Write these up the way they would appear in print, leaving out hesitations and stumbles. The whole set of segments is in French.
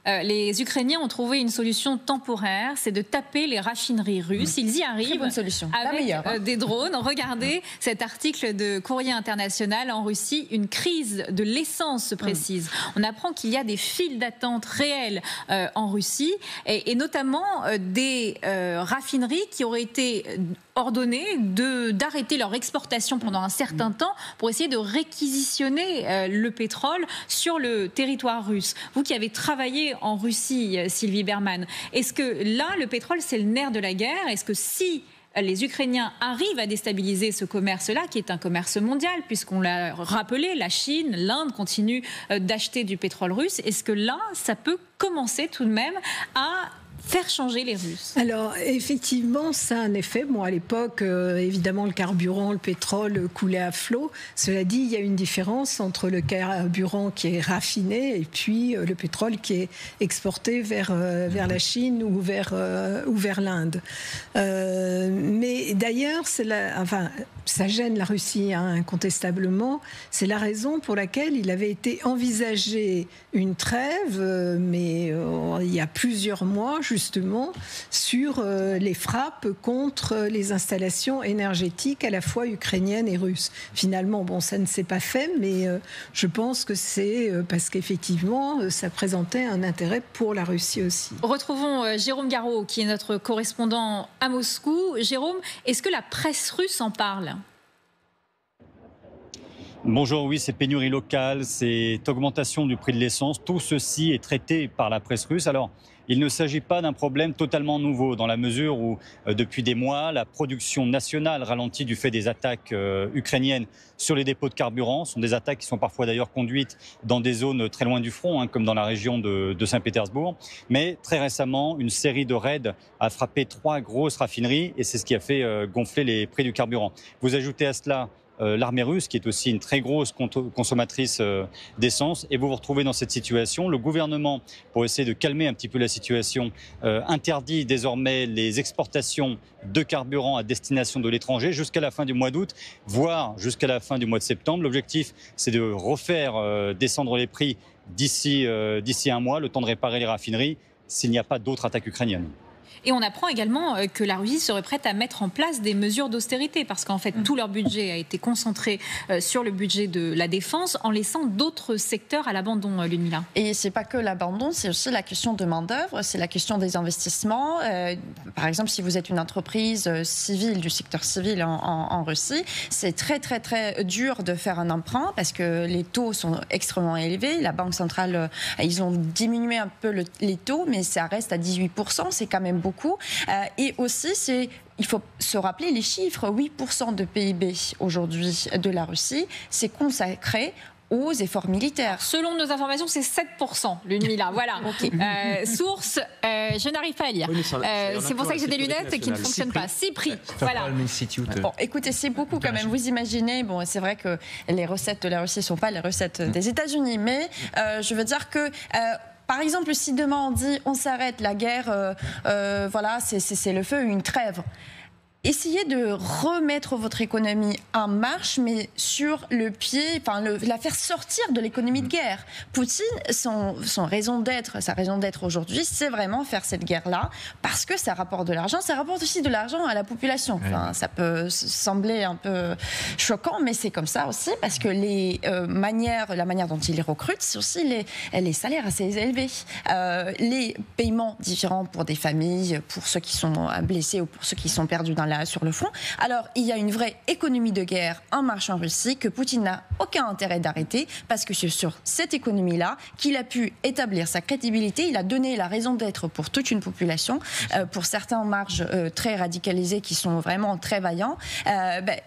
les Ukrainiens ont trouvé une solution temporaire, c'est de taper les raffineries russes. Ils y arrivent. Très bonne solution. Avec des drones. Regardez cet article de Courrier International. En Russie, une crise de l'essence se précise. On apprend qu'il y a des files d'attente réelles en Russie et notamment des raffineries qui auraient été ordonnées d'arrêter leur exportation pendant un certain temps pour essayer de réquisitionner le pétrole sur le territoire russe. Vous qui avez travaillé en Russie, Sylvie Berman, est-ce que là, le pétrole, c'est le nerf de la guerre? Est-ce que si les Ukrainiens arrivent à déstabiliser ce commerce-là, qui est un commerce mondial, puisqu'on l'a rappelé, la Chine, l'Inde continuent d'acheter du pétrole russe, est-ce que là, ça peut commencer tout de même à faire changer les Russes? Alors, effectivement, ça a un effet. Bon, à l'époque, évidemment, le carburant, le pétrole coulait à flot. Cela dit, il y a une différence entre le carburant qui est raffiné et puis le pétrole qui est exporté vers la Chine ou vers l'Inde. Mais d'ailleurs, ça gêne la Russie, incontestablement. C'est la raison pour laquelle il avait été envisagé une trêve, mais il y a plusieurs mois, justement, sur les frappes contre les installations énergétiques à la fois ukrainiennes et russes. Finalement, bon, ça ne s'est pas fait, mais je pense que c'est parce qu'effectivement, ça présentait un intérêt pour la Russie aussi. Retrouvons Jérôme Garraud, qui est notre correspondant à Moscou. Jérôme, est-ce que la presse russe en parle ? Bonjour, oui, c'est pénurie locale, c'est augmentation du prix de l'essence. Tout ceci est traité par la presse russe. Alors, il ne s'agit pas d'un problème totalement nouveau, dans la mesure où, depuis des mois, la production nationale ralentit du fait des attaques ukrainiennes sur les dépôts de carburant. Ce sont des attaques qui sont parfois d'ailleurs conduites dans des zones très loin du front, comme dans la région de Saint-Pétersbourg. Mais très récemment, une série de raids a frappé 3 grosses raffineries et c'est ce qui a fait gonfler les prix du carburant. Vous ajoutez à cela l'armée russe, qui est aussi une très grosse consommatrice d'essence, et vous vous retrouvez dans cette situation. Le gouvernement, pour essayer de calmer un petit peu la situation, interdit désormais les exportations de carburant à destination de l'étranger jusqu'à la fin du mois d'août, voire jusqu'à la fin du mois de septembre. L'objectif, c'est de refaire descendre les prix d'ici un mois, le temps de réparer les raffineries, s'il n'y a pas d'autres attaques ukrainiennes. Et on apprend également que la Russie serait prête à mettre en place des mesures d'austérité parce qu'en fait, tout leur budget a été concentré sur le budget de la défense en laissant d'autres secteurs à l'abandon, Ludmila. Et c'est pas que l'abandon, c'est aussi la question de main-d'œuvre, c'est la question des investissements. Par exemple, si vous êtes une entreprise civile, du secteur civil en Russie, c'est très, très, très dur de faire un emprunt parce que les taux sont extrêmement élevés. La Banque centrale, ils ont diminué un peu les taux, mais ça reste à 18%, c'est quand même beaucoup. Et aussi, il faut se rappeler les chiffres, 8% de PIB aujourd'hui de la Russie, c'est consacré aux efforts militaires. Alors, selon nos informations, c'est 7%, Ludmila. Voilà. Okay. Source, je n'arrive pas à lire. Oui, c'est pour ça que j'ai des lunettes qui ne fonctionnent pas. CIPRI. Voilà. Bon, écoutez, c'est beaucoup quand même. Vous imaginez, bon, c'est vrai que les recettes de la Russie ne sont pas les recettes des États-Unis, mais je veux dire que par exemple, si demain on dit on s'arrête la guerre, voilà, c'est le feu, une trêve. Essayez de remettre votre économie en marche, mais sur le pied, enfin, la faire sortir de l'économie de guerre. Poutine, sa raison d'être aujourd'hui, c'est vraiment faire cette guerre-là, parce que ça rapporte de l'argent. Ça rapporte aussi de l'argent à la population. Enfin, ça peut sembler un peu choquant, mais c'est comme ça aussi, parce que la manière dont ils les recrutent, c'est aussi les salaires assez élevés. Les paiements différents pour des familles, pour ceux qui sont blessés ou pour ceux qui sont perdus sur le front. Alors, il y a une vraie économie de guerre en marche en Russie que Poutine n'a aucun intérêt d'arrêter parce que c'est sur cette économie-là qu'il a pu établir sa crédibilité. Il a donné la raison d'être pour toute une population, pour certains en marge très radicalisés qui sont vraiment très vaillants.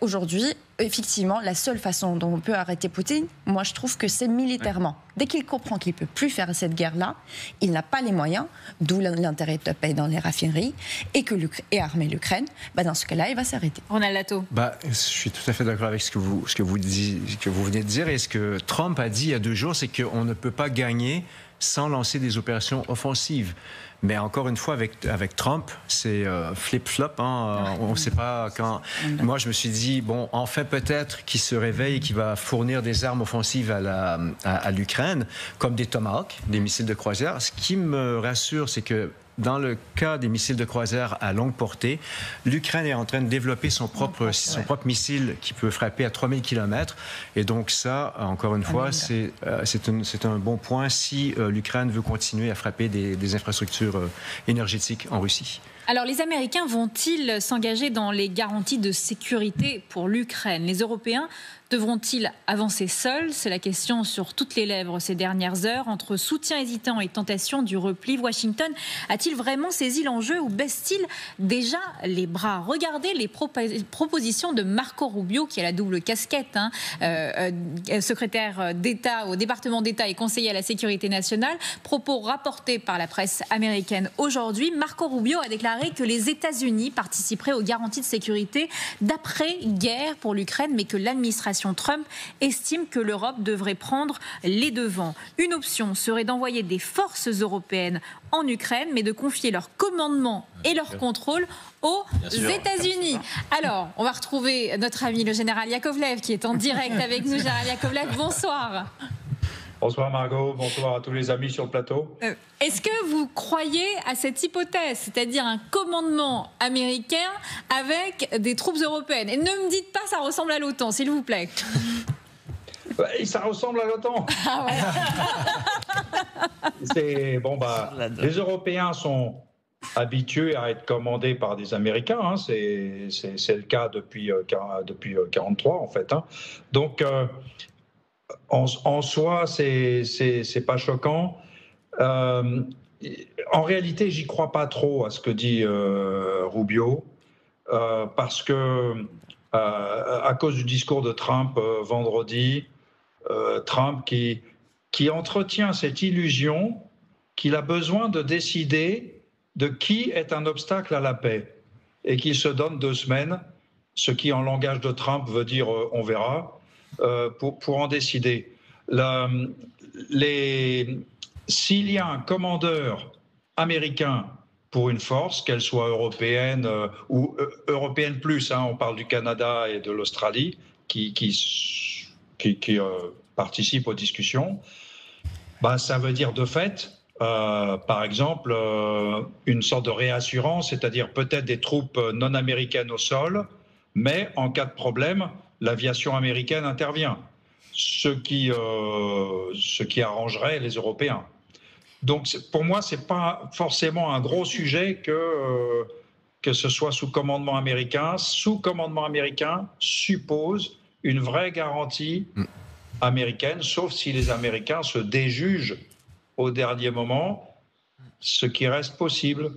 Aujourd'hui, effectivement, la seule façon dont on peut arrêter Poutine, moi je trouve que c'est militairement. Dès qu'il comprend qu'il ne peut plus faire cette guerre-là, il n'a pas les moyens, d'où l'intérêt de paix dans les raffineries, et armer l'Ukraine, dans ce cas-là, il va s'arrêter. Ronald Lato. Je suis tout à fait d'accord avec ce que vous venez de dire. Et ce que Trump a dit il y a 2 jours, c'est qu'on ne peut pas gagner sans lancer des opérations offensives. Mais encore une fois, avec Trump, c'est flip-flop. Hein, on ne sait pas quand. Moi, je me suis dit, bon, enfin peut-être qu'il se réveille et qu'il va fournir des armes offensives à l'Ukraine, comme des Tomahawk, des missiles de croisière. Ce qui me rassure, c'est que dans le cas des missiles de croisière à longue portée, l'Ukraine est en train de développer son propre missile qui peut frapper à 3000 km. Et donc ça, encore une fois, c'est un bon point si l'Ukraine veut continuer à frapper des infrastructures énergétiques en Russie. Alors, les Américains vont-ils s'engager dans les garanties de sécurité pour l'Ukraine? Les Européens devront-ils avancer seuls? C'est la question sur toutes les lèvres ces dernières heures. Entre soutien hésitant et tentation du repli, Washington a-t-il vraiment saisi l'enjeu ou baisse-t-il déjà les bras? Regardez les propositions de Marco Rubio, qui a la double casquette, secrétaire d'État au département d'État et conseiller à la sécurité nationale. Propos rapportés par la presse américaine aujourd'hui. Marco Rubio a déclaré que les États-Unis participeraient aux garanties de sécurité d'après-guerre pour l'Ukraine, mais que l'administration Trump estime que l'Europe devrait prendre les devants. Une option serait d'envoyer des forces européennes en Ukraine, mais de confier leur commandement et leur contrôle aux États-Unis. Alors, on va retrouver notre ami le général Yakovlev qui est en direct avec nous. Général Yakovlev, bonsoir. Bonsoir Margot, bonsoir à tous les amis sur le plateau. Est-ce que vous croyez à cette hypothèse, c'est-à-dire un commandement américain avec des troupes européennes? Et ne me dites pas ça ressemble à l'OTAN, s'il vous plaît. Ça ressemble à l'OTAN. Ah ouais. Les Européens sont habitués à être commandés par des Américains. Hein. C'est le cas depuis 1943 en fait. Hein. Donc en soi, c'est pas choquant. En réalité, j'y crois pas trop à ce que dit Rubio, parce que à cause du discours de Trump vendredi, Trump qui entretient cette illusion qu'il a besoin de décider de qui est un obstacle à la paix et qu'il se donne 2 semaines, ce qui en langage de Trump veut dire on verra. Pour en décider. S'il y a un commandeur américain pour une force, qu'elle soit européenne ou européenne plus, hein, on parle du Canada et de l'Australie qui participent aux discussions, ça veut dire de fait, par exemple, une sorte de réassurance, c'est-à-dire peut-être des troupes non américaines au sol, mais en cas de problème, l'aviation américaine intervient, ce qui arrangerait les Européens. Donc pour moi, ce n'est pas forcément un gros sujet que ce soit sous commandement américain. Sous commandement américain suppose une vraie garantie américaine, sauf si les Américains se déjugent au dernier moment, ce qui reste possible.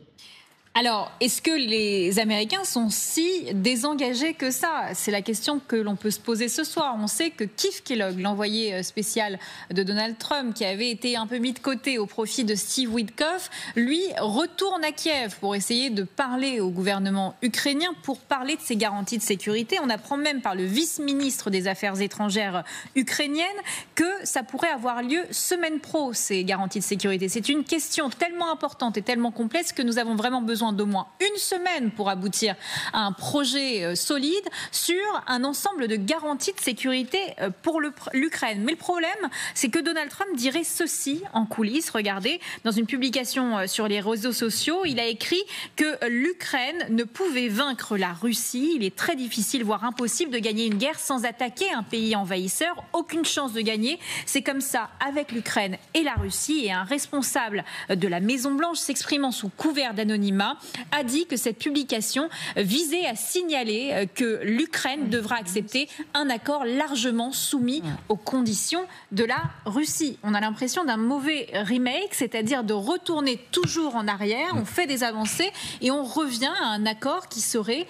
Alors, est-ce que les Américains sont si désengagés que ça? C'est la question que l'on peut se poser ce soir. On sait que Keith Kellogg, l'envoyé spécial de Donald Trump, qui avait été un peu mis de côté au profit de Steve Witkoff, lui retourne à Kiev pour essayer de parler au gouvernement ukrainien, pour parler de ces garanties de sécurité. On apprend même par le vice-ministre des Affaires étrangères ukrainienne que ça pourrait avoir lieu semaine pro, ces garanties de sécurité. C'est une question tellement importante et tellement complexe que nous avons vraiment besoin d'au moins 1 semaine pour aboutir à un projet solide sur un ensemble de garanties de sécurité pour l'Ukraine. Mais le problème, c'est que Donald Trump dirait ceci en coulisses. Regardez, dans une publication sur les réseaux sociaux, il a écrit que l'Ukraine ne pouvait vaincre la Russie. Il est très difficile, voire impossible, de gagner une guerre sans attaquer un pays envahisseur. Aucune chance de gagner. C'est comme ça avec l'Ukraine et la Russie. Et un responsable de la Maison-Blanche, s'exprimant sous couvert d'anonymat, a dit que cette publication visait à signaler que l'Ukraine devra accepter un accord largement soumis aux conditions de la Russie. On a l'impression d'un mauvais remake, c'est-à-dire de retourner toujours en arrière. On fait des avancées et on revient à un accord qui serait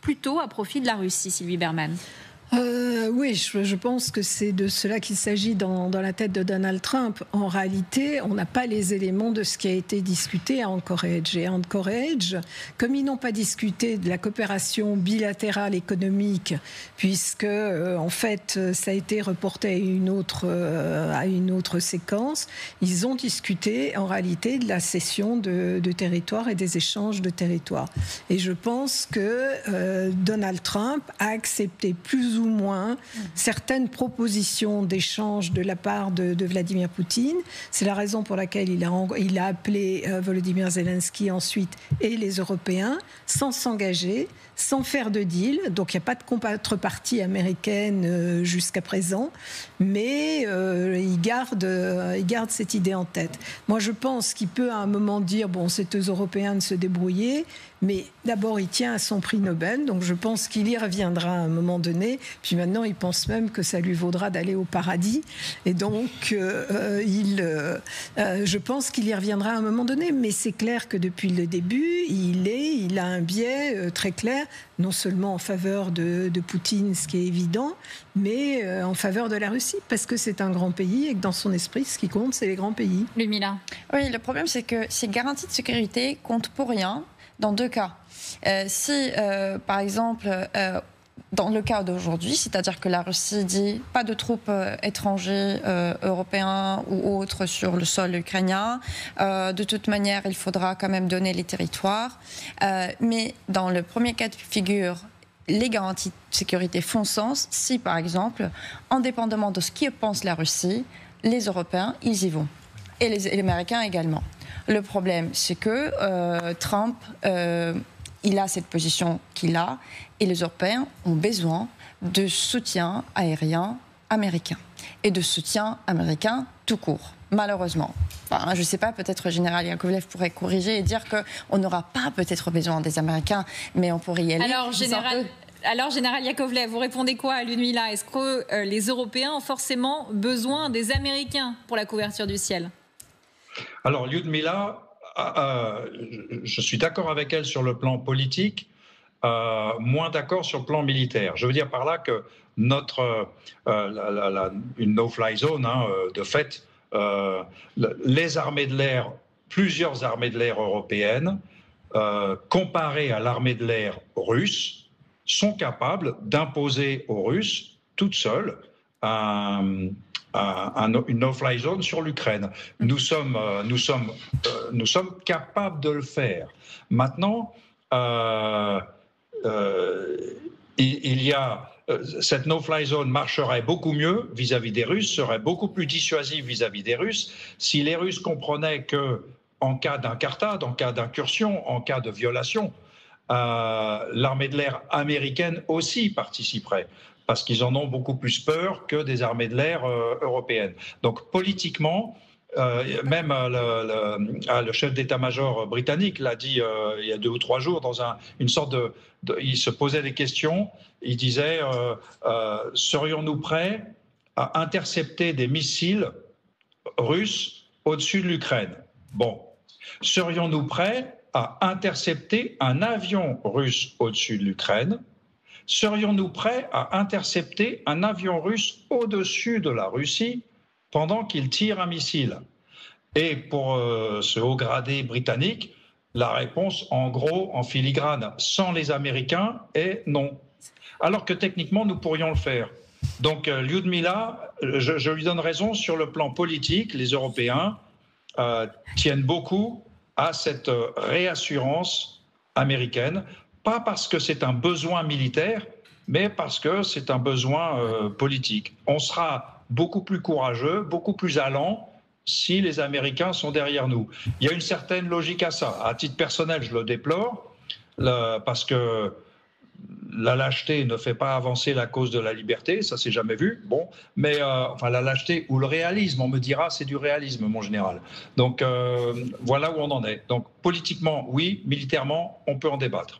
plutôt à profit de la Russie, Sylvie Bermann. Oui, je pense que c'est de cela qu'il s'agit dans la tête de Donald Trump. En réalité, on n'a pas les éléments de ce qui a été discuté à Anchorage. Et à Anchorage, comme ils n'ont pas discuté de la coopération bilatérale économique, puisque en fait, ça a été reporté à une autre séquence, ils ont discuté en réalité de la cession de territoire et des échanges de territoire. Et je pense que Donald Trump a accepté plus ou moins certaines propositions d'échange de la part de Vladimir Poutine. C'est la raison pour laquelle il a appelé Volodymyr Zelensky ensuite et les Européens sans s'engager, sans faire de deal. Donc il n'y a pas de contrepartie américaine jusqu'à présent, mais il garde cette idée en tête. Moi je pense qu'il peut à un moment dire bon, c'est aux Européens de se débrouiller, mais d'abord il tient à son prix Nobel, donc je pense qu'il y reviendra à un moment donné. Puis maintenant il pense même que ça lui vaudra d'aller au paradis, et donc je pense qu'il y reviendra à un moment donné. Mais c'est clair que depuis le début il a un biais très clair, non seulement en faveur de Poutine, ce qui est évident, mais en faveur de la Russie, parce que c'est un grand pays et que dans son esprit, ce qui compte, c'est les grands pays. Lumila. Oui, le problème, c'est que ces garanties de sécurité comptent pour rien dans deux cas. Si, par exemple, dans le cas d'aujourd'hui, c'est-à-dire que la Russie dit pas de troupes étrangers, européens ou autres sur le sol ukrainien, de toute manière, il faudra quand même donner les territoires. Mais dans le premier cas de figure, les garanties de sécurité font sens si, par exemple, indépendamment de ce que pense la Russie, les Européens, ils y vont. Et les Américains également. Le problème, c'est que Trump, il a cette position qu'il a, et les Européens ont besoin de soutien aérien américain et de soutien américain tout court, malheureusement. Enfin, je ne sais pas, peut-être le général Yakovlev pourrait corriger et dire qu'on n'aura pas peut-être besoin des Américains, mais on pourrait y aller. Alors, général Yakovlev, vous répondez quoi à Ludmila? Est-ce que les Européens ont forcément besoin des Américains pour la couverture du ciel? Alors, Ludmila, je suis d'accord avec elle sur le plan politique, moins d'accord sur le plan militaire. Je veux dire par là que une no-fly zone, de fait, les armées de l'air, plusieurs armées de l'air européennes, comparées à l'armée de l'air russe, sont capables d'imposer aux Russes, toutes seules, une no-fly zone sur l'Ukraine. Nous sommes capables de le faire. Maintenant, cette no-fly zone marcherait beaucoup mieux vis-à-vis des Russes, serait beaucoup plus dissuasive vis-à-vis des Russes, si les Russes comprenaient que, en cas d'incartade, en cas d'incursion, en cas de violation, l'armée de l'air américaine aussi participerait, parce qu'ils en ont beaucoup plus peur que des armées de l'air européennes. Donc politiquement, même le chef d'état-major britannique l'a dit il y a 2 ou 3 jours, dans une sorte il se posait des questions, il disait serions-nous prêts à intercepter des missiles russes au-dessus de l'Ukraine? Bon, serions-nous prêts à intercepter un avion russe au-dessus de l'Ukraine? Serions-nous prêts à intercepter un avion russe au-dessus de la Russie pendant qu'il tire un missile? Et pour ce haut gradé britannique, la réponse, en gros, en filigrane, sans les Américains, est non. Alors que techniquement, nous pourrions le faire. Donc, Lyudmila, je lui donne raison sur le plan politique. Les Européens tiennent beaucoup à cette réassurance américaine, pas parce que c'est un besoin militaire, mais parce que c'est un besoin politique. On sera beaucoup plus courageux, beaucoup plus allant si les Américains sont derrière nous. Il y a une certaine logique à ça. À titre personnel, je le déplore, parce que la lâcheté ne fait pas avancer la cause de la liberté, ça c'est jamais vu. Bon, mais enfin la lâcheté ou le réalisme, on me dira, c'est du réalisme, mon général. Donc voilà où on en est. Donc politiquement, oui, militairement, on peut en débattre.